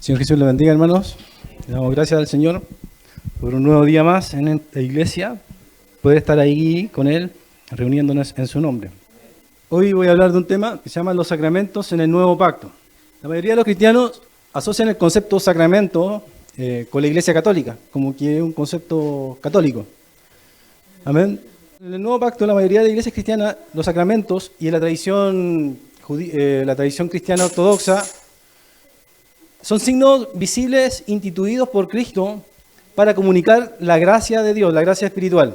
Señor Jesús le bendiga, hermanos. Le damos gracias al Señor por un nuevo día más en la iglesia, poder estar ahí con Él, reuniéndonos en su nombre. Hoy voy a hablar de un tema que se llama los sacramentos en el nuevo pacto. La mayoría de los cristianos asocian el concepto sacramento con la iglesia católica, como que es un concepto católico. Amén. En el nuevo pacto, la mayoría de iglesias cristianas, los sacramentos y en la tradición cristiana ortodoxa son signos visibles instituidos por Cristo para comunicar la gracia de Dios, la gracia espiritual.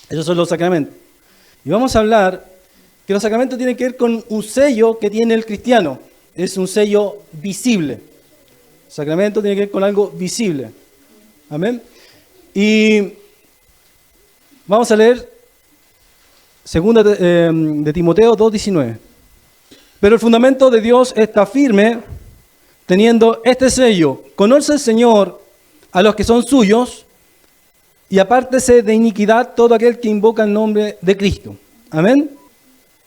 Esos son los sacramentos. Y vamos a hablar que los sacramentos tienen que ver con un sello que tiene el cristiano. Es un sello visible. El sacramento tiene que ver con algo visible. Amén. Y vamos a leer 2 de Timoteo 2:19. Pero el fundamento de Dios está firme, teniendo este sello: conoce el Señor a los que son suyos, y apártese de iniquidad todo aquel que invoca el nombre de Cristo. Amén.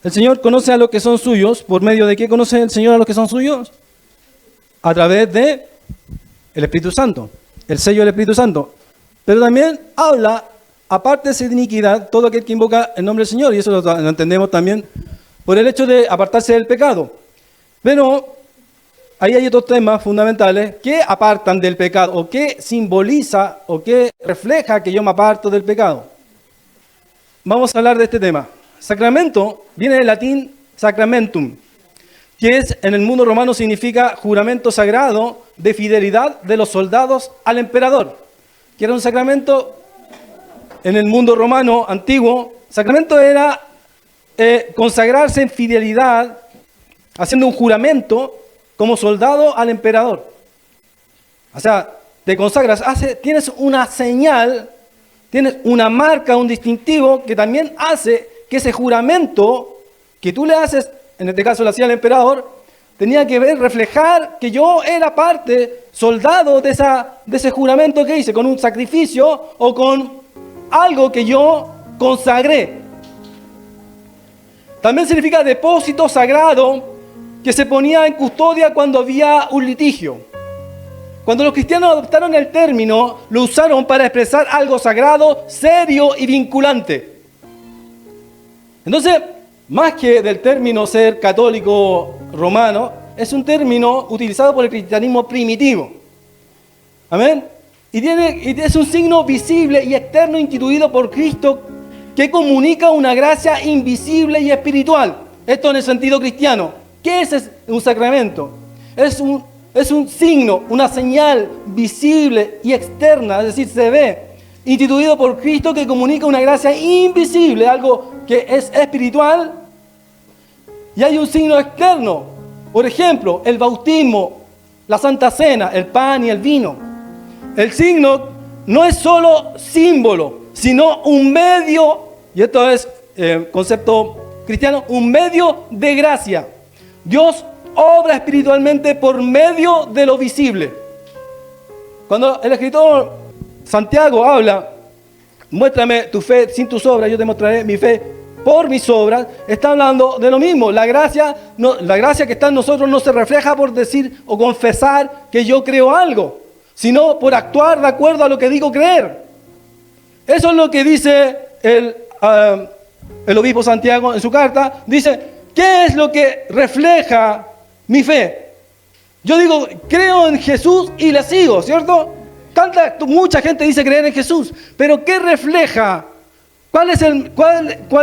El Señor conoce a los que son suyos. ¿Por medio de qué conoce el Señor a los que son suyos? A través de el Espíritu Santo, el sello del Espíritu Santo. Pero también habla: apártese de iniquidad todo aquel que invoca el nombre del Señor. Y eso lo entendemos también por el hecho de apartarse del pecado. Pero ahí hay otros temas fundamentales que apartan del pecado, o que simboliza, o que refleja que yo me aparto del pecado. Vamos a hablar de este tema. Sacramento viene del latín sacramentum, que en el mundo romano significa juramento sagrado de fidelidad de los soldados al emperador. ¿Qué era un sacramento? En el mundo romano antiguo, sacramento era consagrarse en fidelidad, haciendo un juramento como soldado al emperador. O sea, te consagras, tienes una señal, tienes una marca, un distintivo que también hace que ese juramento que tú le haces, en este caso lo hacía el emperador, tenía que reflejar que yo era parte, soldado de ese juramento que hice, con un sacrificio o con algo que yo consagré. También significa depósito sagrado, que se ponía en custodia cuando había un litigio. Cuando los cristianos adoptaron el término, lo usaron para expresar algo sagrado, serio y vinculante. Entonces, más que del término ser católico romano, es un término utilizado por el cristianismo primitivo. Amén. Y es un signo visible y externo instituido por Cristo que comunica una gracia invisible y espiritual. Esto en el sentido cristiano. ¿Qué es un sacramento? Es un signo, una señal visible y externa, es decir, se ve, instituido por Cristo que comunica una gracia invisible, algo que es espiritual. Y hay un signo externo, por ejemplo, el bautismo, la Santa Cena, el pan y el vino. El signo no es solo símbolo, sino un medio, y esto es concepto cristiano, un medio de gracia. Dios obra espiritualmente por medio de lo visible. Cuando el escritor Santiago habla, muéstrame tu fe sin tus obras, yo te mostraré mi fe por mis obras, está hablando de lo mismo. La gracia que está en nosotros no se refleja por decir o confesar que yo creo algo, sino por actuar de acuerdo a lo que digo creer. Eso es lo que dice el obispo Santiago en su carta. Dice: ¿qué es lo que refleja mi fe? Yo digo, creo en Jesús y le sigo, ¿cierto? Mucha gente dice creer en Jesús, pero ¿qué refleja? ¿Cuál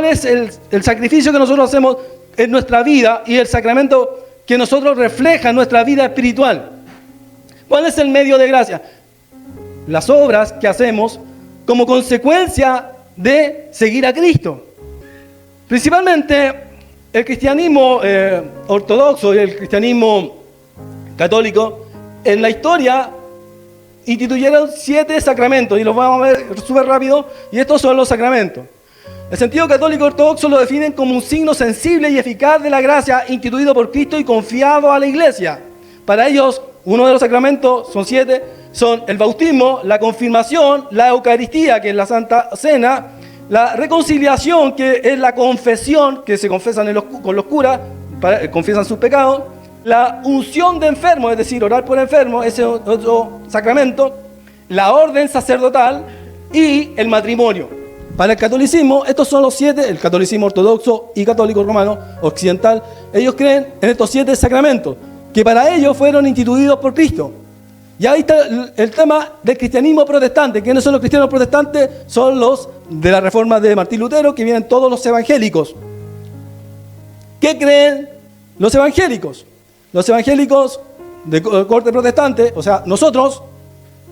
es el sacrificio que nosotros hacemos en nuestra vida y el sacramento que nosotros refleja en nuestra vida espiritual? ¿Cuál es el medio de gracia? Las obras que hacemos como consecuencia de seguir a Cristo. Principalmente el cristianismo ortodoxo y el cristianismo católico en la historia instituyeron 7 sacramentos, y los vamos a ver súper rápido, y estos son los sacramentos. El sentido católico ortodoxo lo definen como un signo sensible y eficaz de la gracia instituido por Cristo y confiado a la iglesia. Para ellos, uno de los sacramentos, son 7, son el bautismo, la confirmación, la Eucaristía, que es la Santa Cena, la reconciliación, que es la confesión, que se confesan con los curas, confiesan sus pecados, La unción de enfermo, es decir, orar por enfermos, ese es otro sacramento. La orden sacerdotal y el matrimonio. Para el catolicismo, estos son los 7, el catolicismo ortodoxo y católico romano occidental, ellos creen en estos 7 sacramentos, que para ellos fueron instituidos por Cristo. Y ahí está el tema del cristianismo protestante. ¿Quiénes son los cristianos protestantes? Son los de la reforma de Martín Lutero, que vienen todos los evangélicos. ¿Qué creen los evangélicos? Los evangélicos de corte protestante, o sea, nosotros,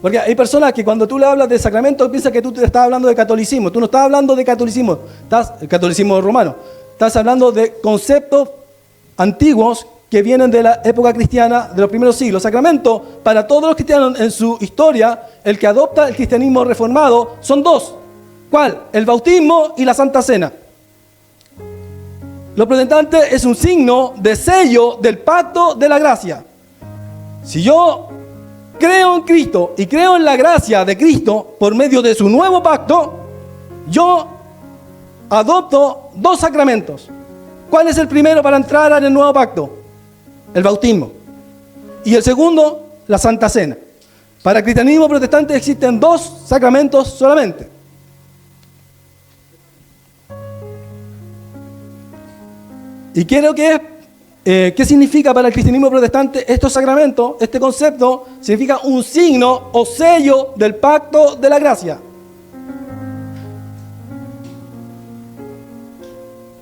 porque hay personas que cuando tú le hablas de sacramento piensan que tú te estás hablando de catolicismo. Tú no estás hablando de catolicismo, el catolicismo romano. Estás hablando de conceptos antiguos que vienen de la época cristiana de los primeros siglos. Sacramento, para todos los cristianos en su historia, el que adopta el cristianismo reformado son 2. ¿Cuál? El bautismo y la Santa Cena. Lo protestante es un signo de sello del pacto de la gracia. Si yo creo en Cristo y creo en la gracia de Cristo por medio de su nuevo pacto, yo adopto 2 sacramentos. ¿Cuál es el primero para entrar en el nuevo pacto? El bautismo. Y el segundo, la Santa Cena. Para el cristianismo protestante existen 2 sacramentos solamente. Y quiero que, ¿qué significa para el cristianismo protestante estos sacramentos? Este concepto significa un signo o sello del pacto de la gracia.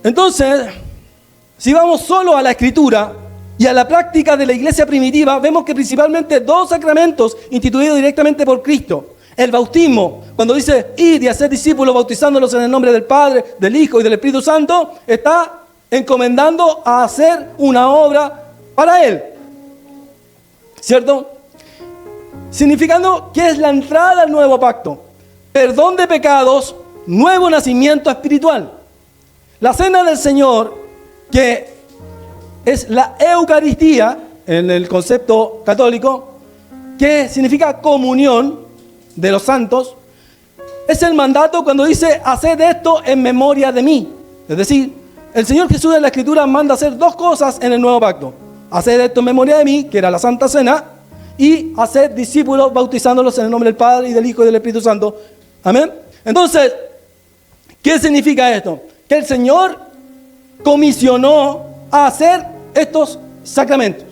Entonces, si vamos solo a la Escritura y a la práctica de la iglesia primitiva, vemos que principalmente 2 sacramentos instituidos directamente por Cristo. El bautismo, cuando dice id y hacer discípulos bautizándolos en el nombre del Padre, del Hijo y del Espíritu Santo, está encomendando a hacer una obra para Él. ¿Cierto? Significando que es la entrada al nuevo pacto. Perdón de pecados, nuevo nacimiento espiritual. La cena del Señor, que es la Eucaristía, en el concepto católico, que significa comunión de los santos, es el mandato cuando dice, haced esto en memoria de mí. Es decir, el Señor Jesús en la Escritura manda hacer 2 cosas en el nuevo pacto. Haced esto en memoria de mí, que era la Santa Cena, y hacer discípulos bautizándolos en el nombre del Padre y del Hijo y del Espíritu Santo. Amén. Entonces, ¿qué significa esto? Que el Señor comisionó a hacer estos sacramentos.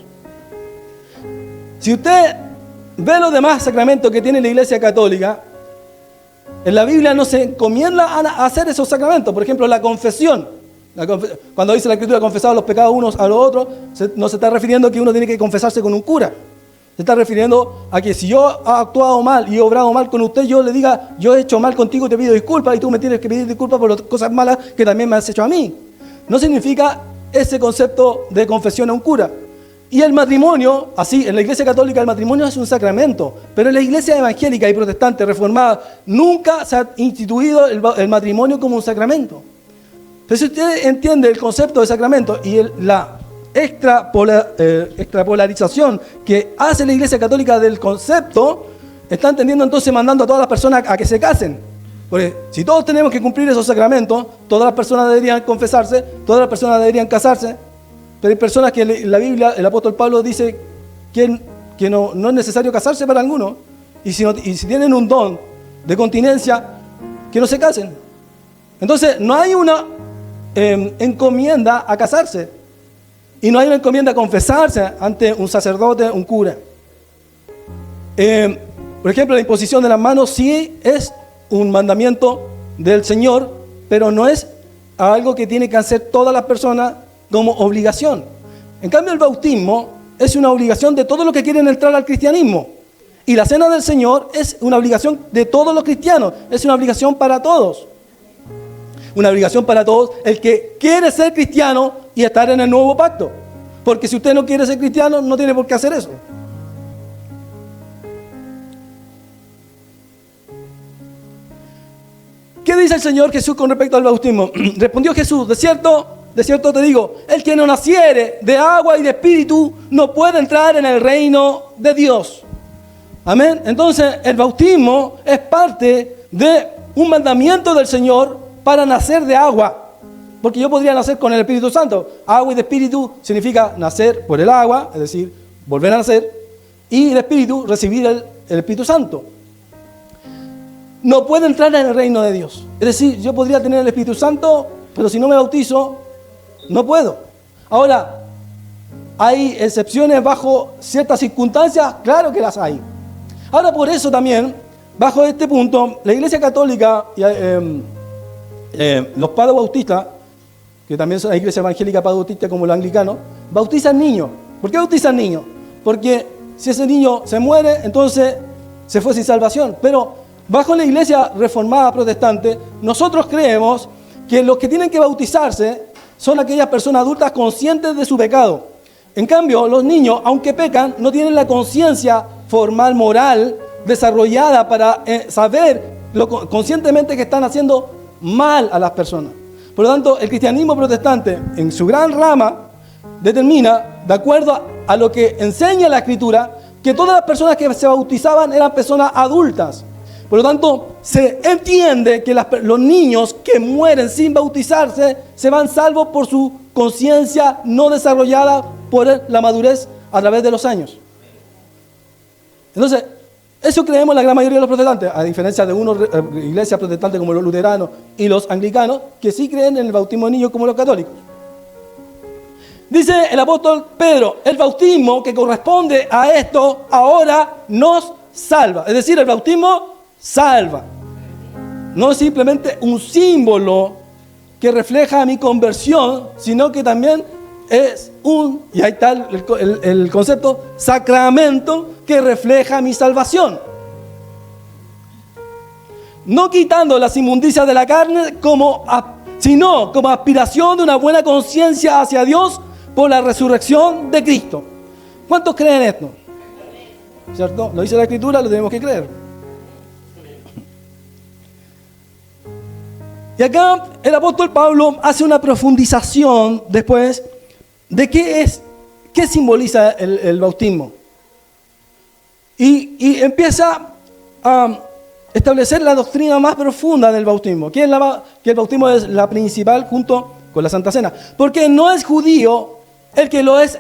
Si usted ve los demás sacramentos que tiene la Iglesia Católica, en la Biblia no se encomienda a hacer esos sacramentos. Por ejemplo, la confesión. Cuando dice la Escritura confesar los pecados unos a los otros, no se está refiriendo a que uno tiene que confesarse con un cura. Se está refiriendo a que si yo he actuado mal y he obrado mal con usted, yo le diga, yo he hecho mal contigo y te pido disculpas, y tú me tienes que pedir disculpas por las cosas malas que también me has hecho a mí. No significa ese concepto de confesión a un cura. Y el matrimonio, así, en la Iglesia Católica el matrimonio es un sacramento, pero en la Iglesia evangélica y protestante reformada nunca se ha instituido el matrimonio como un sacramento. Pero si usted entiende el concepto de sacramento y la extrapolarización que hace la Iglesia Católica del concepto, está entendiendo entonces mandando a todas las personas a que se casen. Porque si todos tenemos que cumplir esos sacramentos, todas las personas deberían confesarse, todas las personas deberían casarse, pero hay personas que en la Biblia, el apóstol Pablo dice que no es necesario casarse para algunos, y si tienen un don de continencia, que no se casen. Entonces, no hay una encomienda a casarse, y no hay una encomienda a confesarse ante un sacerdote, un cura. Por ejemplo, la imposición de las manos sí es un mandamiento del Señor, pero no es algo que tiene que hacer todas las personas como obligación. En cambio, el bautismo es una obligación de todos los que quieren entrar al cristianismo. Y la cena del Señor es una obligación de todos los cristianos, es una obligación para todos. Una obligación para todos el que quiere ser cristiano y estar en el nuevo pacto. Porque si usted no quiere ser cristiano, no tiene por qué hacer eso. ¿Qué dice el Señor Jesús con respecto al bautismo? Respondió Jesús, de cierto te digo, el que no naciere de agua y de espíritu no puede entrar en el reino de Dios. Amén. Entonces, el bautismo es parte de un mandamiento del Señor para nacer de agua. porque yo podría nacer con el Espíritu Santo. Agua y de Espíritu significa nacer por el agua, es decir, volver a nacer, y el Espíritu, recibir el Espíritu Santo. No puedo entrar en el reino de Dios. Es decir, yo podría tener el Espíritu Santo, pero si no me bautizo, no puedo. Ahora, ¿hay excepciones bajo ciertas circunstancias? Claro que las hay. Ahora, por eso también, bajo este punto, la Iglesia Católica y los padres bautistas, que también son la Iglesia Evangélica Padre Bautista como los anglicanos, bautizan niños. ¿Por qué bautizan niños? Porque si ese niño se muere, entonces se fue sin salvación. Pero bajo la Iglesia Reformada Protestante, nosotros creemos que los que tienen que bautizarse son aquellas personas adultas conscientes de su pecado. En cambio, los niños, aunque pecan, no tienen la conciencia formal, moral, desarrollada para saber conscientemente que están haciendo mal a las personas. Por lo tanto, el cristianismo protestante, en su gran rama, determina, de acuerdo a lo que enseña la Escritura, que todas las personas que se bautizaban eran personas adultas. Por lo tanto, se entiende que los niños que mueren sin bautizarse se van salvos por su conciencia no desarrollada por la madurez a través de los años. Entonces, eso creemos la gran mayoría de los protestantes, a diferencia de unas iglesias protestantes como los luteranos y los anglicanos, que sí creen en el bautismo de niños como los católicos. Dice el apóstol Pedro, el bautismo que corresponde a esto ahora nos salva. Es decir, el bautismo salva. No es simplemente un símbolo que refleja mi conversión, sino que también es y ahí está el concepto, sacramento que refleja mi salvación. No quitando las inmundicias de la carne, sino como aspiración de una buena conciencia hacia Dios por la resurrección de Cristo. ¿Cuántos creen esto? ¿Cierto? Lo dice la Escritura, lo tenemos que creer. Y acá el apóstol Pablo hace una profundización después de qué simboliza el bautismo. Y empieza a establecer la doctrina más profunda del bautismo, que el bautismo es la principal junto con la Santa Cena. Porque no es judío el que lo es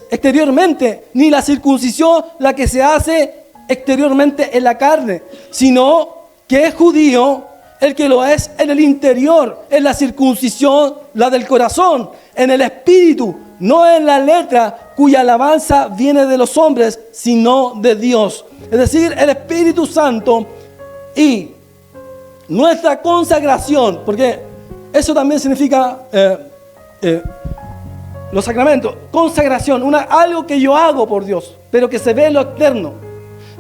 exteriormente, ni la circuncisión la que se hace exteriormente en la carne, sino que es judío el que lo es en el interior, en la circuncisión, la del corazón, en el espíritu, no en la letra, cuya alabanza viene de los hombres, sino de Dios. Es decir, el Espíritu Santo y nuestra consagración, porque eso también significa los sacramentos, consagración, algo que yo hago por Dios, pero que se ve en lo externo.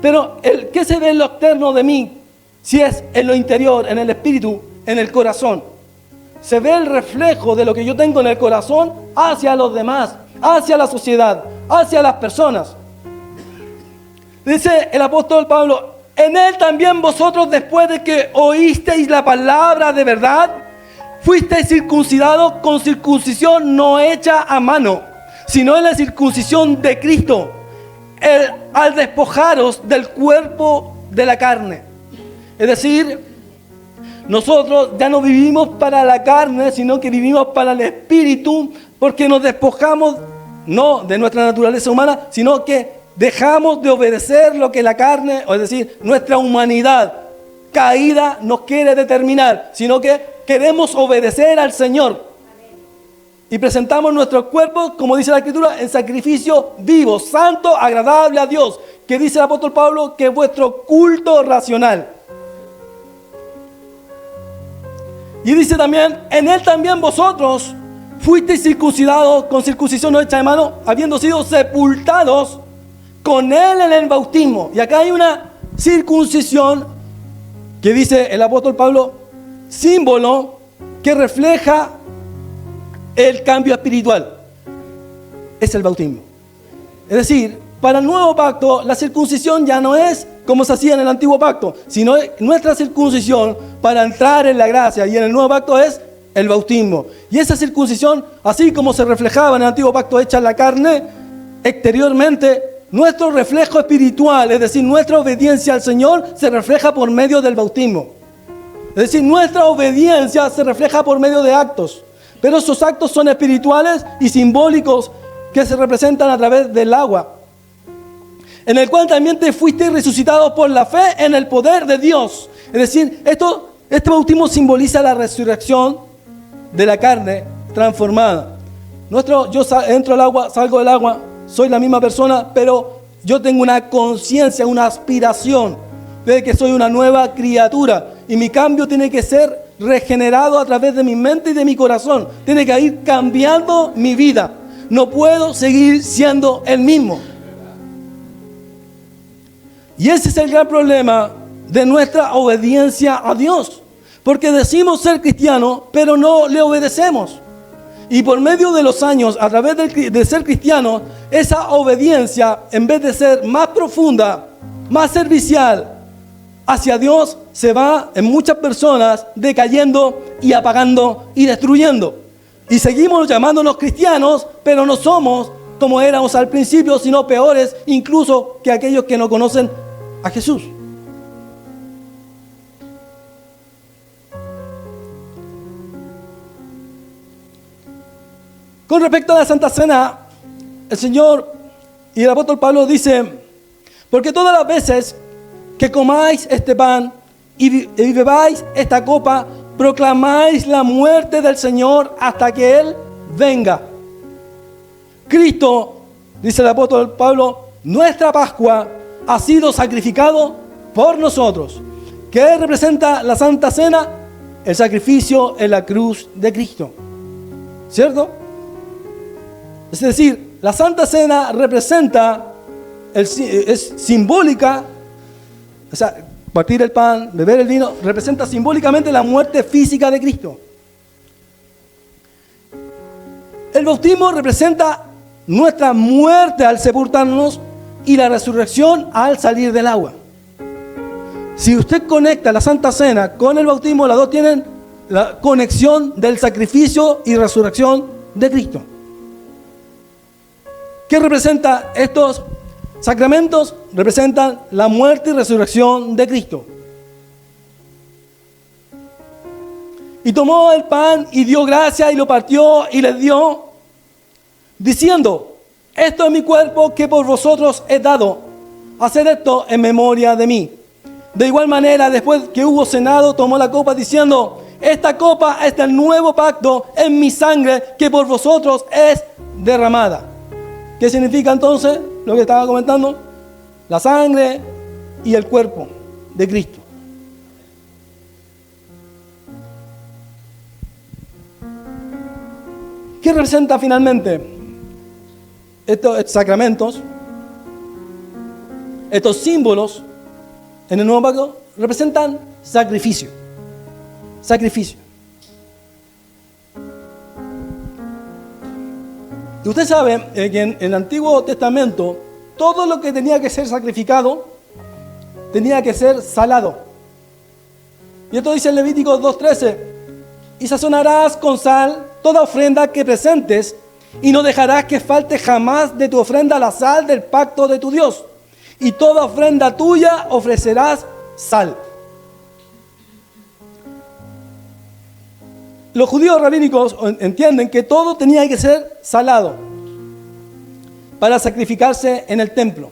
Pero ¿qué se ve en lo externo de mí? Si es en lo interior, en el espíritu, en el corazón. Se ve el reflejo de lo que yo tengo en el corazón hacia los demás, hacia la sociedad, hacia las personas. Dice el apóstol Pablo, en él también vosotros, después de que oísteis la palabra de verdad, fuisteis circuncidados con circuncisión no hecha a mano, sino en la circuncisión de Cristo, al despojaros del cuerpo de la carne. Es decir, nosotros ya no vivimos para la carne, sino que vivimos para el espíritu, porque nos despojamos no de nuestra naturaleza humana, sino que dejamos de obedecer lo que la carne, es decir, nuestra humanidad caída nos quiere determinar, sino que queremos obedecer al Señor. Y presentamos nuestros cuerpos, como dice la Escritura, en sacrificio vivo, santo, agradable a Dios, que dice el apóstol Pablo que es vuestro culto racional. Y dice también, en él también vosotros fuisteis circuncidados con circuncisión no hecha de mano, habiendo sido sepultados con él en el bautismo. Y acá hay una circuncisión que dice el apóstol Pablo, símbolo que refleja el cambio espiritual. Es el bautismo. Es decir, para el nuevo pacto, la circuncisión ya no es como se hacía en el antiguo pacto, sino nuestra circuncisión para entrar en la gracia, y en el nuevo pacto es el bautismo. Y esa circuncisión, así como se reflejaba en el antiguo pacto hecha en la carne, exteriormente, nuestro reflejo espiritual, es decir, nuestra obediencia al Señor, se refleja por medio del bautismo. Es decir, nuestra obediencia se refleja por medio de actos. Pero esos actos son espirituales y simbólicos que se representan a través del agua, en el cual también te fuiste resucitado por la fe en el poder de Dios. Es decir, este bautismo simboliza la resurrección de la carne transformada. Yo entro al agua, salgo del agua, soy la misma persona, pero yo tengo una conciencia, una aspiración de que soy una nueva criatura. Y mi cambio tiene que ser regenerado a través de mi mente y de mi corazón. Tiene que ir cambiando mi vida. No puedo seguir siendo el mismo. Y ese es el gran problema de nuestra obediencia a Dios. Porque decimos ser cristianos, pero no le obedecemos. Y por medio de los años, a través de ser cristianos, esa obediencia, en vez de ser más profunda, más servicial hacia Dios, se va en muchas personas decayendo y apagando y destruyendo. Y seguimos llamándonos cristianos, pero no somos como éramos al principio, sino peores incluso que aquellos que no conocen a Jesús. Con respecto a la Santa Cena, el Señor y el apóstol Pablo dice: porque todas las veces que comáis este pan y bebáis esta copa, proclamáis la muerte del Señor hasta que Él venga. Cristo, dice el apóstol Pablo, nuestra Pascua, ha sido sacrificado por nosotros. ¿Qué representa la Santa Cena? El sacrificio en la cruz de Cristo, ¿cierto? Es decir, la Santa Cena representa, es simbólica, o sea, partir el pan, beber el vino, representa simbólicamente la muerte física de Cristo. El bautismo representa nuestra muerte al sepultarnos y la resurrección al salir del agua. Si usted conecta la Santa Cena con el bautismo, las dos tienen la conexión del sacrificio y resurrección de Cristo. ¿Qué representa estos sacramentos? Representan la muerte y resurrección de Cristo. Y tomó el pan y dio gracias y lo partió y les dio, diciendo: esto es mi cuerpo que por vosotros he dado. Haced esto en memoria de mí. De igual manera, después que hubo cenado, tomó la copa diciendo: esta copa es el nuevo pacto en mi sangre que por vosotros es derramada. ¿Qué significa entonces lo que estaba comentando? La sangre y el cuerpo de Cristo. ¿Qué representa finalmente estos sacramentos? Estos símbolos en el nuevo pacto representan sacrificio. Sacrificio. Y usted sabe que en el Antiguo Testamento todo lo que tenía que ser sacrificado tenía que ser salado. Y esto dice en Levítico 2:13: y sazonarás con sal toda ofrenda que presentes, y no dejarás que falte jamás de tu ofrenda la sal del pacto de tu Dios. Y toda ofrenda tuya ofrecerás sal. Los judíos rabínicos entienden que todo tenía que ser salado para sacrificarse en el templo.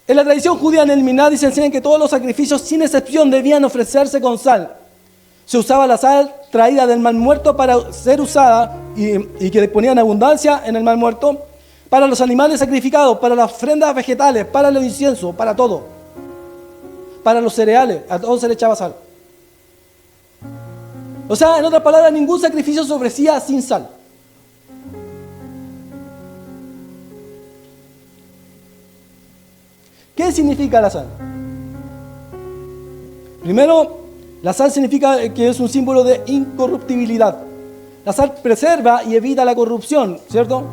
En la tradición judía, en el Miná, se enseña que todos los sacrificios, sin excepción, debían ofrecerse con sal. Se usaba la sal traída del mar muerto para ser usada y que ponía en abundancia en el mar muerto, para los animales sacrificados, para las ofrendas vegetales, para los inciensos, para todo. Para los cereales, a todos se le echaba sal. O sea, en otras palabras, ningún sacrificio se ofrecía sin sal. ¿Qué significa la sal? Primero, la sal significa que es un símbolo de incorruptibilidad. La sal preserva y evita la corrupción, ¿cierto?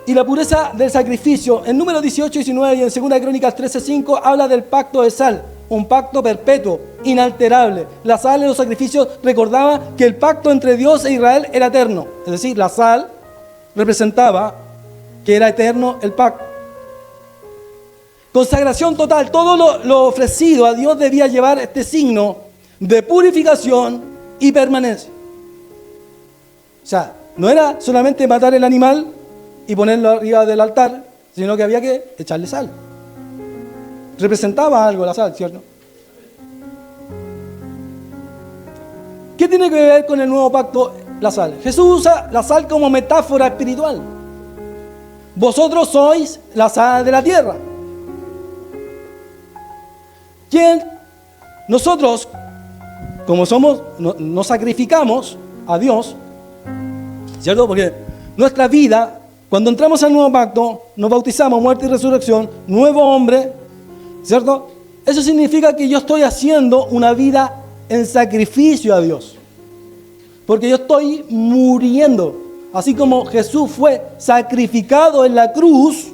Y la pureza del sacrificio. En Números 18, 19 y en 2 Crónicas 13:5 habla del pacto de sal, un pacto perpetuo, inalterable. La sal en los sacrificios recordaba que el pacto entre Dios e Israel era eterno. Es decir, la sal representaba que era eterno el pacto. Consagración total. Todo lo ofrecido a Dios debía llevar este signo de purificación y permanencia. O sea, no era solamente matar el animal y ponerlo arriba del altar, sino que había que echarle sal. Representaba algo la sal, ¿cierto? ¿Qué tiene que ver con el nuevo pacto la sal? Jesús usa la sal como metáfora espiritual. Vosotros sois la sal de la tierra. ¿Quién? Nosotros, como somos, nos sacrificamos a Dios, ¿cierto? Porque nuestra vida, cuando entramos al nuevo pacto, nos bautizamos, muerte y resurrección, nuevo hombre, ¿cierto? Eso significa que yo estoy haciendo una vida en sacrificio a Dios. Porque yo estoy muriendo. Así como Jesús fue sacrificado en la cruz,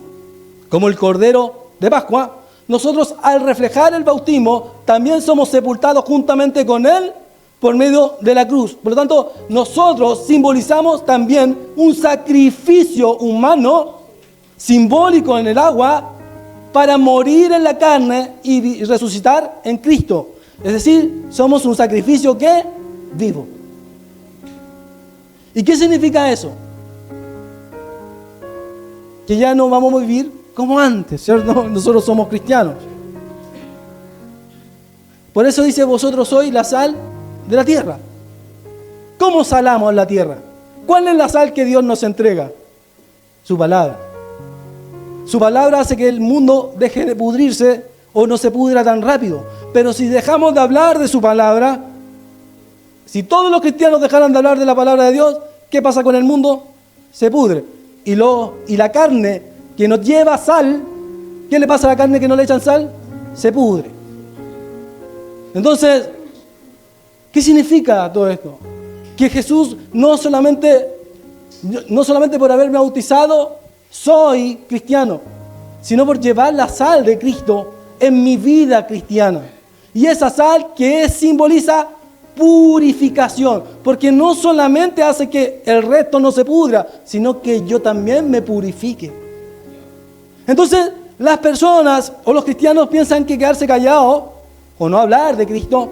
como el Cordero de Pascua, nosotros al reflejar el bautismo, también somos sepultados juntamente con Él por medio de la cruz. Por lo tanto, nosotros simbolizamos también un sacrificio humano, simbólico en el agua, para morir en la carne y resucitar en Cristo. Es decir, somos un sacrificio que vivo. ¿Y qué significa eso? Que ya no vamos a vivir como antes, ¿cierto? Nosotros somos cristianos. Por eso dice, vosotros sois la sal de la tierra. ¿Cómo salamos la tierra? ¿Cuál es la sal que Dios nos entrega? Su palabra. Su palabra hace que el mundo deje de pudrirse o no se pudra tan rápido. Pero si dejamos de hablar de su palabra, si todos los cristianos dejaran de hablar de la palabra de Dios, ¿qué pasa con el mundo? Se pudre. Y la carne que nos lleva sal, ¿qué le pasa a la carne que no le echan sal? Se pudre. Entonces, ¿qué significa todo esto? Que Jesús no solamente por haberme bautizado soy cristiano, sino por llevar la sal de Cristo en mi vida cristiana. Y esa sal que simboliza purificación, porque no solamente hace que el resto no se pudra, sino que yo también me purifique. Entonces, las personas o los cristianos piensan que quedarse callados o no hablar de Cristo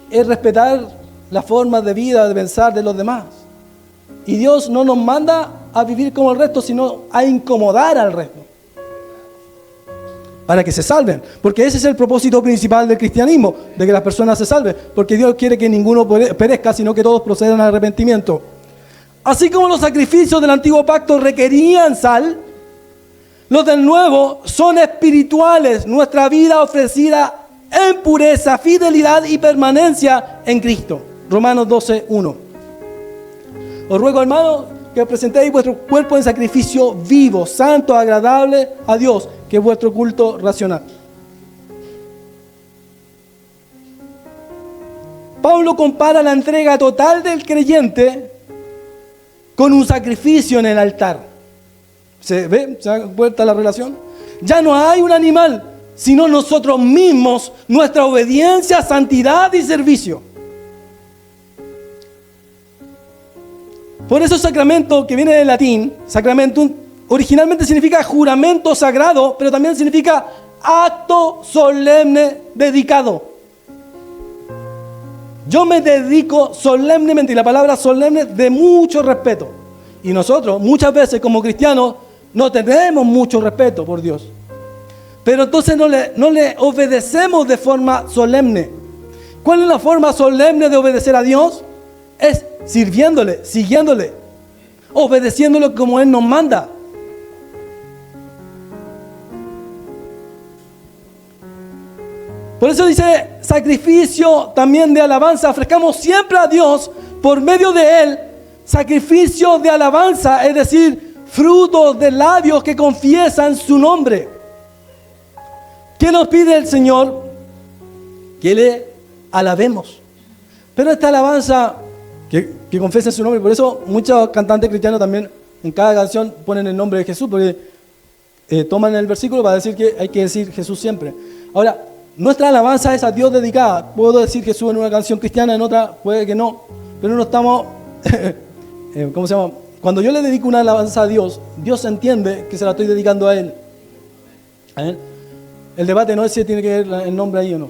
es respetar las formas de vida, de pensar de los demás. Y Dios no nos manda a vivir como el resto, sino a incomodar al resto, para que se salven, porque ese es el propósito principal del cristianismo, de que las personas se salven, porque Dios quiere que ninguno perezca, sino que todos procedan al arrepentimiento. Así como los sacrificios del antiguo pacto requerían sal, los del nuevo son espirituales, nuestra vida ofrecida en pureza, fidelidad y permanencia en Cristo. Romanos 12:1. Os ruego, hermanos, que presentéis vuestro cuerpo en sacrificio vivo, santo, agradable a Dios, que es vuestro culto racional. Pablo compara la entrega total del creyente con un sacrificio en el altar. ¿Se ve? ¿Se da vuelta la relación? Ya no hay un animal, sino nosotros mismos, nuestra obediencia, santidad y servicio. Por eso sacramento, que viene del latín, sacramentum, originalmente significa juramento sagrado, pero también significa acto solemne dedicado. Yo me dedico solemnemente, y la palabra solemne de mucho respeto. Y nosotros, muchas veces como cristianos, no tenemos mucho respeto por Dios. Pero entonces no le obedecemos de forma solemne. ¿Cuál es la forma solemne de obedecer a Dios? Es sirviéndole, siguiéndole, obedeciéndole como Él nos manda. Por eso dice, sacrificio también de alabanza. Ofrezcamos siempre a Dios por medio de Él, sacrificio de alabanza, es decir, frutos de labios que confiesan su nombre. ¿Qué nos pide el Señor? Que le alabemos. Pero esta alabanza que confiesen su nombre, por eso muchos cantantes cristianos también en cada canción ponen el nombre de Jesús, porque toman el versículo para decir que hay que decir Jesús siempre. Ahora, nuestra alabanza es a Dios dedicada. Puedo decir Jesús en una canción cristiana, en otra puede que no, pero no estamos, ¿cómo se llama? Cuando yo le dedico una alabanza a Dios, Dios entiende que se la estoy dedicando a Él. El debate no es si tiene que ver el nombre ahí o no.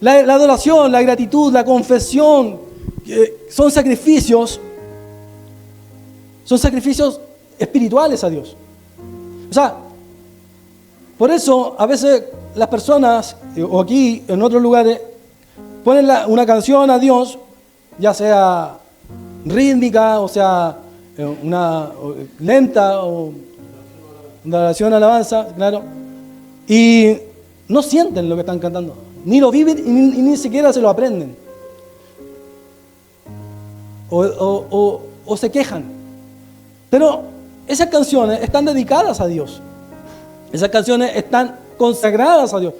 La adoración, la gratitud, la confesión, son sacrificios espirituales a Dios. O sea, por eso a veces las personas, o aquí en otros lugares, ponen una canción a Dios, ya sea rítmica, o sea, una lenta, o una oración, alabanza, claro, y no sienten lo que están cantando, ni lo viven y ni siquiera se lo aprenden. O se quejan. Pero esas canciones están dedicadas a Dios. Esas canciones están consagradas a Dios.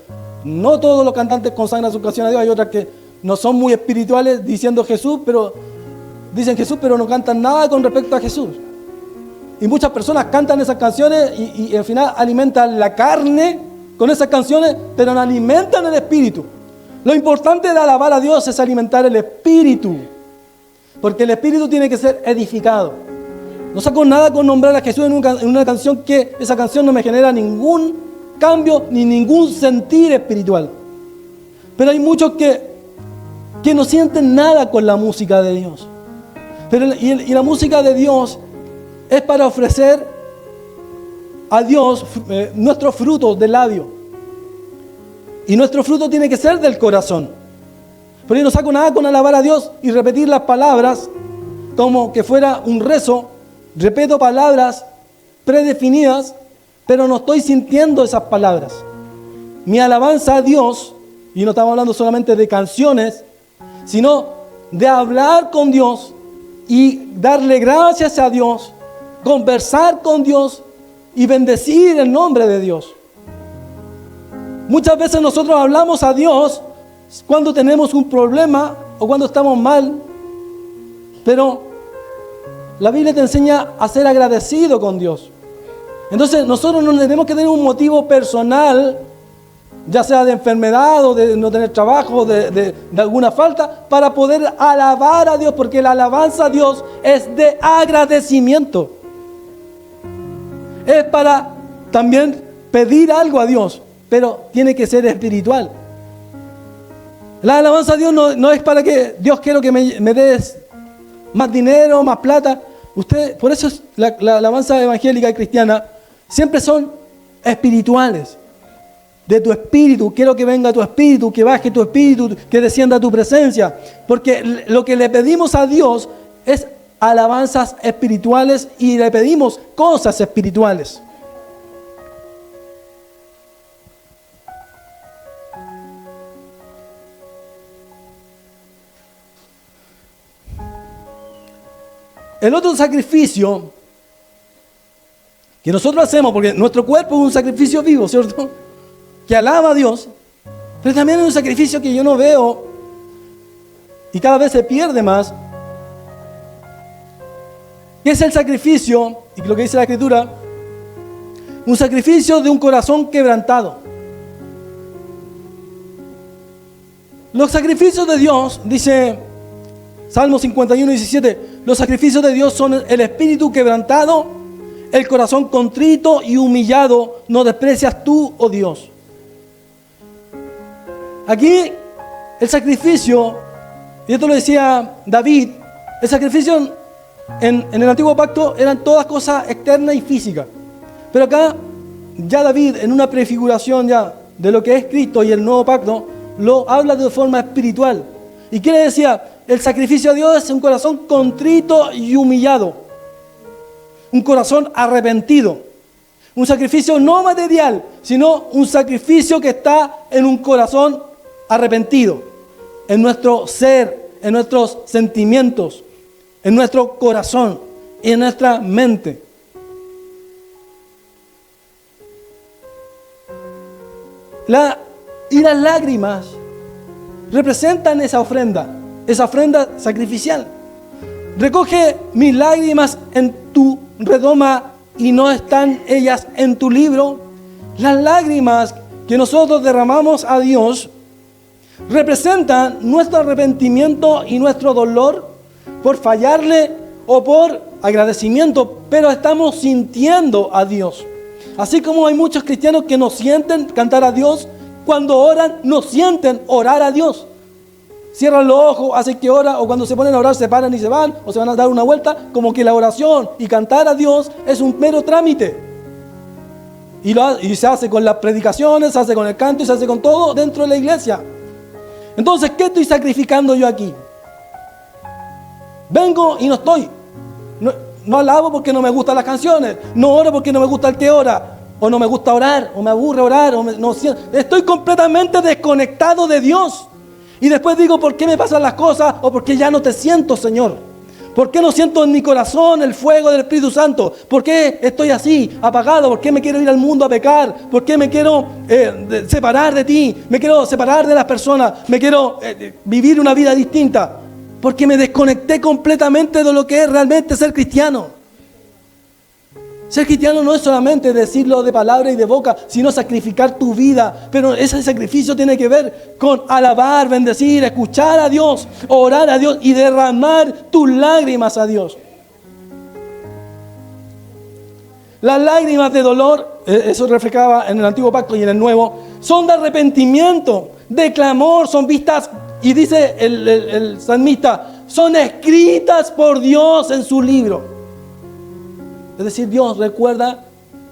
No todos los cantantes consagran sus canciones a Dios. Hay otras que no son muy espirituales diciendo Jesús, pero dicen Jesús, pero no cantan nada con respecto a Jesús. Y muchas personas cantan esas canciones y al final alimentan la carne con esas canciones, pero no alimentan el espíritu. Lo importante de alabar a Dios es alimentar el espíritu, porque el espíritu tiene que ser edificado. No saco nada con nombrar a Jesús en una canción que esa canción no me genera ningún cambio ni ningún sentir espiritual. Pero hay muchos que no sienten nada con la música de Dios. Y la música de Dios es para ofrecer a Dios nuestros frutos del labio. Y nuestro fruto tiene que ser del corazón. Pero yo no saco nada con alabar a Dios y repetir las palabras como que fuera un rezo. Repito palabras predefinidas, pero no estoy sintiendo esas palabras. Mi alabanza a Dios, y no estamos hablando solamente de canciones, sino de hablar con Dios y darle gracias a Dios, conversar con Dios y bendecir el nombre de Dios. Muchas veces nosotros hablamos a Dios cuando tenemos un problema o cuando estamos mal, pero la Biblia te enseña a ser agradecido con Dios. Entonces nosotros no tenemos que tener un motivo personal, ya sea de enfermedad o de no tener trabajo, de alguna falta, para poder alabar a Dios, porque la alabanza a Dios es de agradecimiento. Es para también pedir algo a Dios, pero tiene que ser espiritual. La alabanza a Dios no es para que Dios quiero que me des más dinero, más plata. Por eso la alabanza evangélica y cristiana siempre son espirituales. De tu espíritu, quiero que venga tu espíritu, que baje tu espíritu, que descienda tu presencia. Porque lo que le pedimos a Dios es alabanzas espirituales y le pedimos cosas espirituales. El otro sacrificio que nosotros hacemos, porque nuestro cuerpo es un sacrificio vivo, ¿cierto? Que alaba a Dios, pero también es un sacrificio que yo no veo y cada vez se pierde más. ¿Qué es el sacrificio? Y lo que dice la Escritura, un sacrificio de un corazón quebrantado. Los sacrificios de Dios, dice Salmo 51, 17, los sacrificios de Dios son el espíritu quebrantado, el corazón contrito y humillado, no desprecias tú, oh Dios. Aquí el sacrificio, y esto lo decía David, el sacrificio en el antiguo pacto eran todas cosas externas y físicas. Pero acá ya David, en una prefiguración ya de lo que es Cristo y el nuevo pacto, lo habla de forma espiritual. ¿Y qué le decía? El sacrificio a Dios es un corazón contrito y humillado. Un corazón arrepentido. Un sacrificio no material, sino un sacrificio que está en un corazón arrepentido. En nuestro ser, en nuestros sentimientos, en nuestro corazón y en nuestra mente. Y las lágrimas representan esa ofrenda sacrificial. Recoge mis lágrimas en tu redoma y no están ellas en tu libro. Las lágrimas que nosotros derramamos a Dios representan nuestro arrepentimiento y nuestro dolor por fallarle o por agradecimiento, pero estamos sintiendo a Dios. Así como hay muchos cristianos que no sienten cantar a Dios cuando oran no sienten orar a Dios. Cierran los ojos, hacen que ora, o cuando se ponen a orar se paran y se van, o se van a dar una vuelta, como que la oración y cantar a Dios es un mero trámite. Y se hace con las predicaciones, se hace con el canto y se hace con todo dentro de la iglesia. Entonces, ¿qué estoy sacrificando yo aquí? Vengo y no estoy. No alabo porque no me gustan las canciones, no oro porque no me gusta el que ora, o no me gusta orar, o me aburre orar, estoy completamente desconectado de Dios. Y después digo, ¿por qué me pasan las cosas? O ¿por qué ya no te siento, Señor? ¿Por qué no siento en mi corazón el fuego del Espíritu Santo? ¿Por qué estoy así, apagado? ¿Por qué me quiero ir al mundo a pecar? ¿Por qué me quiero separar de ti? ¿Me quiero separar de las personas? ¿Me quiero vivir una vida distinta? Porque me desconecté completamente de lo que es realmente ser cristiano. Ser cristiano no es solamente decirlo de palabra y de boca, sino sacrificar tu vida. Pero ese sacrificio tiene que ver con alabar, bendecir, escuchar a Dios, orar a Dios y derramar tus lágrimas a Dios. Las lágrimas de dolor, eso reflejaba en el Antiguo Pacto y en el Nuevo, son de arrepentimiento, de clamor, son vistas, y dice el salmista, son escritas por Dios en su libro. Es decir, Dios recuerda,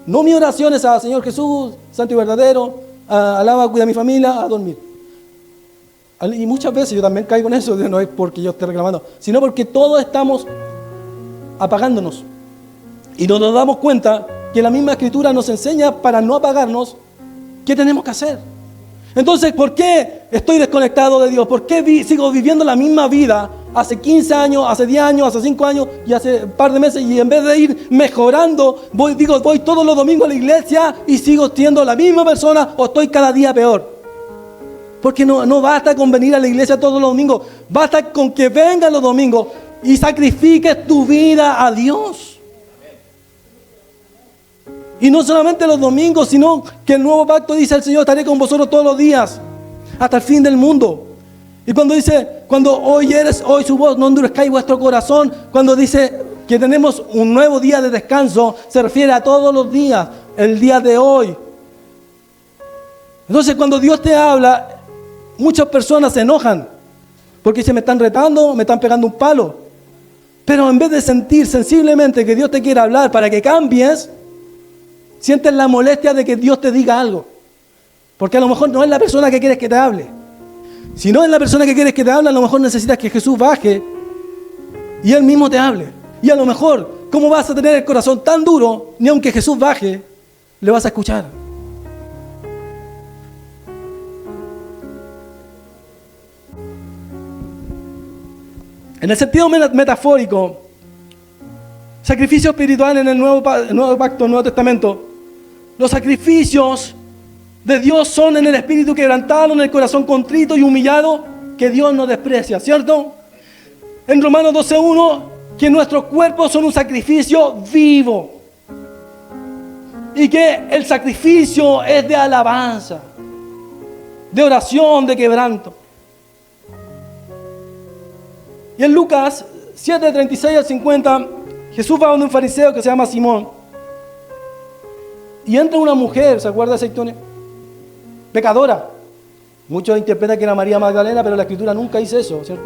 no mis oraciones a Señor Jesús, santo y verdadero, alaba, cuida a mi familia, a dormir. Y muchas veces yo también caigo en eso, no es porque yo esté reclamando, sino porque todos estamos apagándonos. Y no nos damos cuenta que la misma Escritura nos enseña para no apagarnos, ¿qué tenemos que hacer? Entonces, ¿por qué estoy desconectado de Dios? ¿Por qué sigo viviendo la misma vida hace 15 años, hace 10 años, hace 5 años y hace un par de meses? Y en vez de ir mejorando, voy todos los domingos a la iglesia y sigo siendo la misma persona o estoy cada día peor. Porque no basta con venir a la iglesia todos los domingos. Basta con que vengan los domingos y sacrifiques tu vida a Dios. Y no solamente los domingos, sino que el nuevo pacto dice: el Señor, estaré con vosotros todos los días, hasta el fin del mundo. Y cuando dice, cuando hoy su voz, no endurezcáis vuestro corazón, cuando dice que tenemos un nuevo día de descanso, se refiere a todos los días, el día de hoy. Entonces, cuando Dios te habla, muchas personas se enojan, porque se me están retando, me están pegando un palo. Pero en vez de sentir sensiblemente que Dios te quiere hablar para que cambies, sientes la molestia de que Dios te diga algo. Porque a lo mejor no es la persona que quieres que te hable. Si no es la persona que quieres que te hable, a lo mejor necesitas que Jesús baje y Él mismo te hable. Y a lo mejor, ¿cómo vas a tener el corazón tan duro? Ni aunque Jesús baje, le vas a escuchar. En el sentido metafórico, sacrificio espiritual en el nuevo pacto, el Nuevo Testamento, los sacrificios de Dios son en el espíritu quebrantado, en el corazón contrito y humillado, que Dios no desprecia, ¿cierto? En Romanos 12:1, que nuestros cuerpos son un sacrificio vivo y que el sacrificio es de alabanza, de oración, de quebranto. Y en Lucas 7:36 al 50, Jesús va a un fariseo que se llama Simón. Y entra una mujer, ¿se acuerda de esa historia? Pecadora. Muchos interpretan que era María Magdalena, pero la Escritura nunca dice eso, ¿cierto?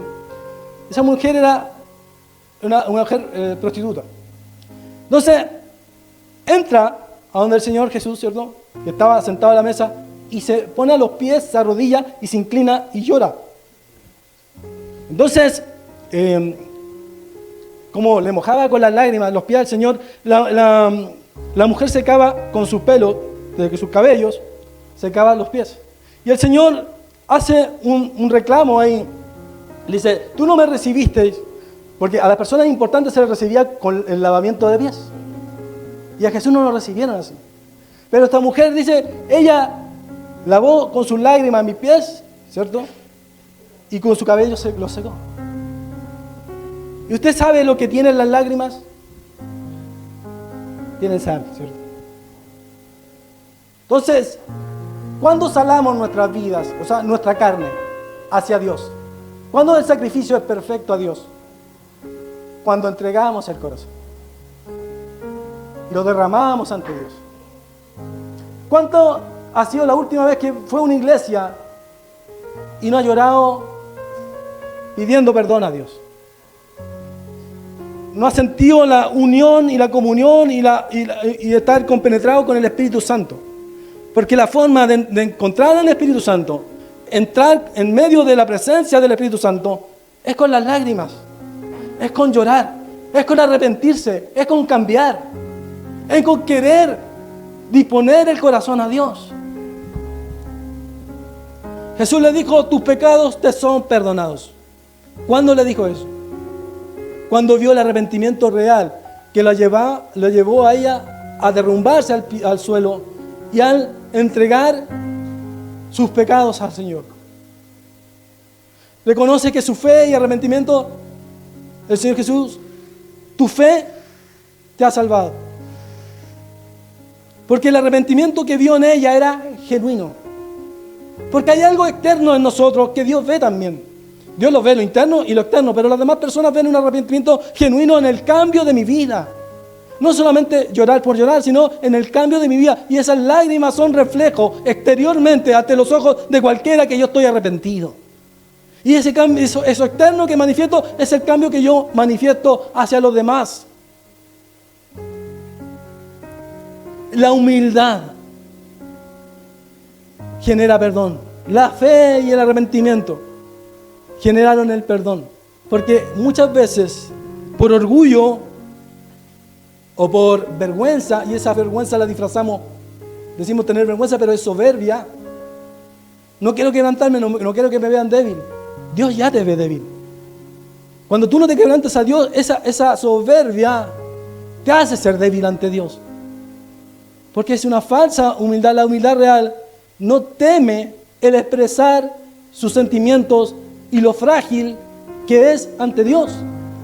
Esa mujer era una mujer prostituta. Entonces, entra a donde el Señor Jesús, ¿cierto? Que estaba sentado a la mesa y se pone a los pies, se arrodilla y se inclina y llora. Entonces, como le mojaba con las lágrimas los pies al Señor, la mujer secaba con sus pelos, de sus cabellos, secaba los pies. Y el Señor hace un reclamo ahí. Le dice: tú no me recibisteis, porque a las personas importantes se les recibía con el lavamiento de pies. Y a Jesús no lo recibieron así. Pero esta mujer dice, ella lavó con sus lágrimas mis pies, ¿cierto? Y con su cabello los secó. ¿Y usted sabe lo que tienen las lágrimas? Tienen sangre, ¿cierto? Entonces, ¿cuándo salamos nuestras vidas, o sea, nuestra carne, hacia Dios? ¿Cuándo el sacrificio es perfecto a Dios? Cuando entregamos el corazón. Lo derramamos ante Dios. ¿Cuánto ha sido la última vez que fue a una iglesia y no ha llorado pidiendo perdón a Dios? No ha sentido la unión y la comunión y estar compenetrado con el Espíritu Santo. Porque la forma de encontrar al Espíritu Santo, entrar en medio de la presencia del Espíritu Santo, es con las lágrimas, es con llorar, es con arrepentirse, es con cambiar, es con querer disponer el corazón a Dios. Jesús le dijo: tus pecados te son perdonados. ¿Cuándo le dijo eso? Cuando vio el arrepentimiento real que la llevó a ella a derrumbarse al suelo y al entregar sus pecados al Señor. Reconoce que su fe y arrepentimiento, el Señor Jesús, tu fe te ha salvado. Porque el arrepentimiento que vio en ella era genuino. Porque hay algo externo en nosotros que Dios ve también. Dios lo ve, lo interno y lo externo, pero las demás personas ven un arrepentimiento genuino en el cambio de mi vida. No solamente llorar por llorar, sino en el cambio de mi vida. Y esas lágrimas son reflejo exteriormente ante los ojos de cualquiera que yo estoy arrepentido. Y ese cambio, eso externo que manifiesto es el cambio que yo manifiesto hacia los demás. La humildad genera perdón. La fe y el arrepentimiento generaron el perdón. Porque muchas veces, por orgullo o por vergüenza, y esa vergüenza la disfrazamos, decimos tener vergüenza, pero es soberbia. No quiero quebrantarme, no quiero que me vean débil. Dios ya te ve débil. Cuando tú no te quebrantas a Dios, esa soberbia te hace ser débil ante Dios. Porque es una falsa humildad. La humildad real no teme el expresar sus sentimientos y lo frágil que es ante Dios.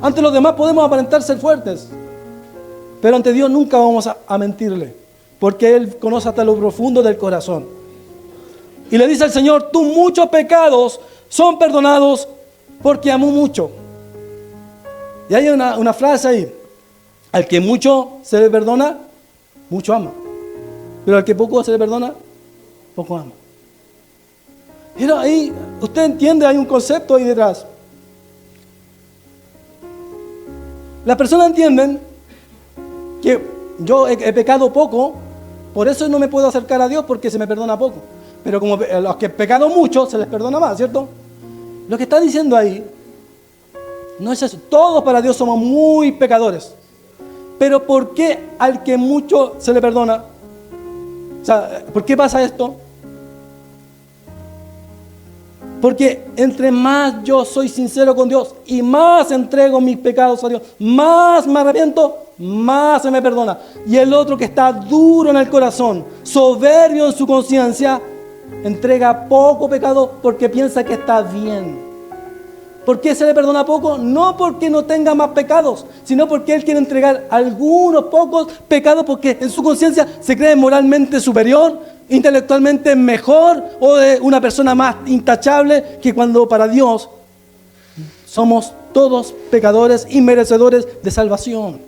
Ante los demás podemos aparentar ser fuertes, pero ante Dios nunca vamos a mentirle, porque Él conoce hasta lo profundo del corazón. Y le dice al Señor: tus muchos pecados son perdonados porque amó mucho. Y hay una frase ahí: al que mucho se le perdona, mucho ama. Pero al que poco se le perdona, poco ama. Pero ahí, usted entiende, hay un concepto ahí detrás. Las personas entienden que yo he pecado poco, por eso no me puedo acercar a Dios, porque se me perdona poco. Pero como a los que he pecado mucho, se les perdona más, ¿cierto? Lo que está diciendo ahí no es eso. Todos para Dios somos muy pecadores. Pero ¿por qué al que mucho se le perdona? O sea, ¿por qué pasa esto? Porque entre más yo soy sincero con Dios y más entrego mis pecados a Dios, más me arrepiento, más se me perdona. Y el otro que está duro en el corazón, soberbio en su conciencia, entrega poco pecado porque piensa que está bien. ¿Por qué se le perdona poco? No porque no tenga más pecados, sino porque él quiere entregar algunos pocos pecados porque en su conciencia se cree moralmente superior, intelectualmente mejor, o de una persona más intachable, que cuando para Dios somos todos pecadores y merecedores de salvación.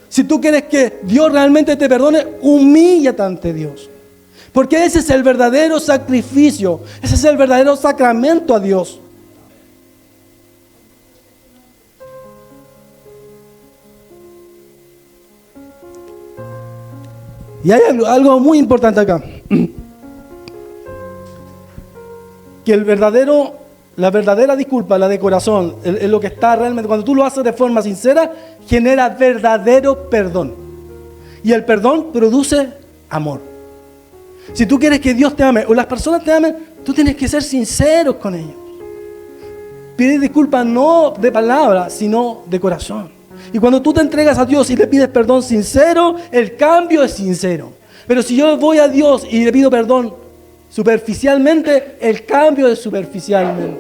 Si tú quieres que Dios realmente te perdone, humíllate ante Dios, porque ese es el verdadero sacrificio, ese es el verdadero sacramento a Dios. Y hay algo muy importante acá. Que la verdadera disculpa, la de corazón, es lo que está realmente, cuando tú lo haces de forma sincera, genera verdadero perdón. Y el perdón produce amor. Si tú quieres que Dios te ame o las personas te amen, tú tienes que ser sinceros con ellos. Pedir disculpas no de palabra, sino de corazón. Y cuando tú te entregas a Dios y le pides perdón sincero, el cambio es sincero. Pero si yo voy a Dios y le pido perdón superficialmente, el cambio es superficialmente.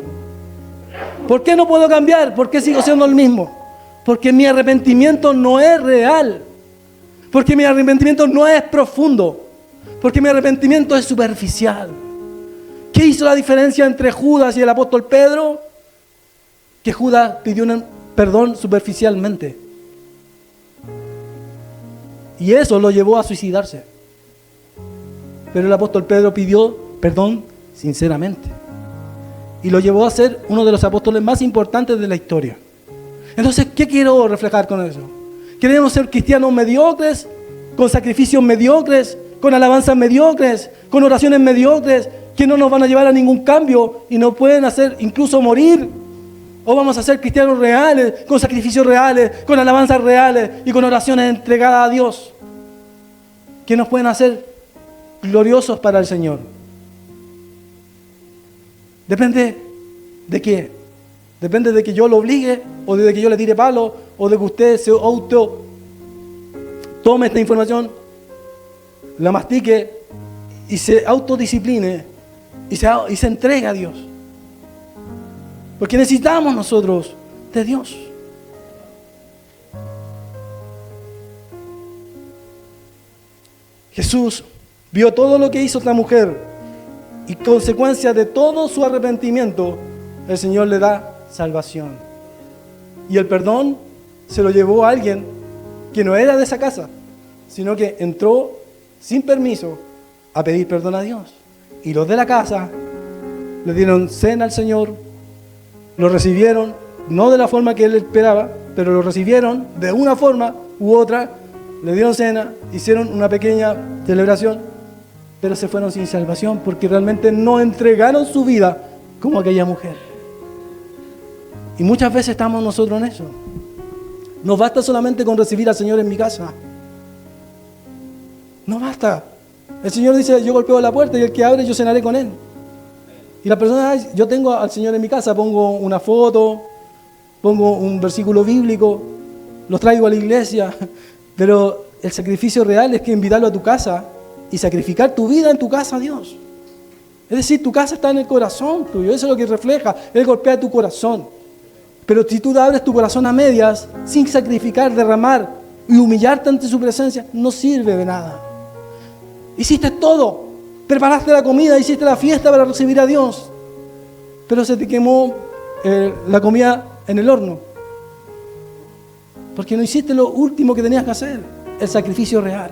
¿Por qué no puedo cambiar? ¿Por qué sigo siendo el mismo? Porque mi arrepentimiento no es real. Porque mi arrepentimiento no es profundo. Porque mi arrepentimiento es superficial. ¿Qué hizo la diferencia entre Judas y el apóstol Pedro? Que Judas pidió perdón superficialmente. Y eso lo llevó a suicidarse. Pero el apóstol Pedro pidió perdón sinceramente. Y lo llevó a ser uno de los apóstoles más importantes de la historia. Entonces, ¿qué quiero reflejar con eso? ¿Queremos ser cristianos mediocres, con sacrificios mediocres, con alabanzas mediocres, con oraciones mediocres, que no nos van a llevar a ningún cambio y nos pueden hacer incluso morir? ¿O vamos a ser cristianos reales, con sacrificios reales, con alabanzas reales y con oraciones entregadas a Dios, que nos pueden hacer gloriosos para el Señor? Depende de qué. Depende de que yo lo obligue, o de que yo le tire palo, o de que usted se tome esta información, la mastique y se autodiscipline y se entregue a Dios. Porque necesitamos nosotros de Dios. Jesús vio todo lo que hizo esta mujer y consecuencia de todo su arrepentimiento, el Señor le da salvación. Y el perdón se lo llevó a alguien que no era de esa casa, sino que entró sin permiso a pedir perdón a Dios. Y los de la casa le dieron cena al Señor, lo recibieron, no de la forma que él esperaba, pero lo recibieron de una forma u otra, le dieron cena, hicieron una pequeña celebración, pero se fueron sin salvación porque realmente no entregaron su vida como aquella mujer. Y muchas veces estamos nosotros en eso. No basta solamente con recibir al Señor en mi casa. No basta. El Señor dice, yo golpeo la puerta y el que abre yo cenaré con él. Y la persona, yo tengo al Señor en mi casa, pongo una foto, pongo un versículo bíblico, los traigo a la iglesia, pero el sacrificio real es que invitarlo a tu casa y sacrificar tu vida en tu casa a Dios. Es decir, tu casa está en el corazón tuyo, eso es lo que refleja, Él golpea tu corazón. Pero si tú abres tu corazón a medias, sin sacrificar, derramar y humillarte ante su presencia, no sirve de nada. Hiciste todo, preparaste la comida, hiciste la fiesta para recibir a Dios, pero se te quemó la comida en el horno, porque no hiciste lo último que tenías que hacer, el sacrificio real.